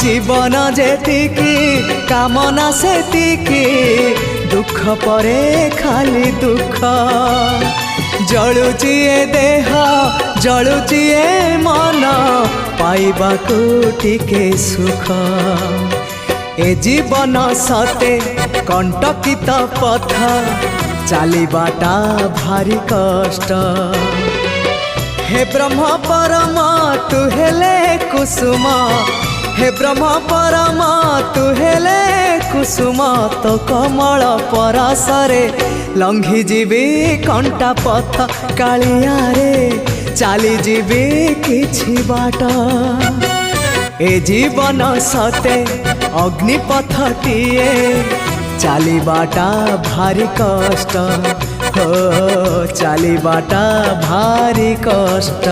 जीवन जेतिकी कामना सेतिकी दुख परे खाली दुख जलुची ए देह जलुची ए मन पाइबाकू टिके सुख ए जीवन सते कंटकित पथ चलिबाटा भारी कष्ट हे ब्रह्म परम तू हेले कुसुम हे ब्रह्म परम तू हेले कुसुम तो कमल परसरे लंघी जीवी कंटा पथ कालिया रे चली जीवी किछि बाट ए जीवन सते अग्निपथटीए चलिबाटा भारी कष्ट हो चलिबाटा भारी कष्ट।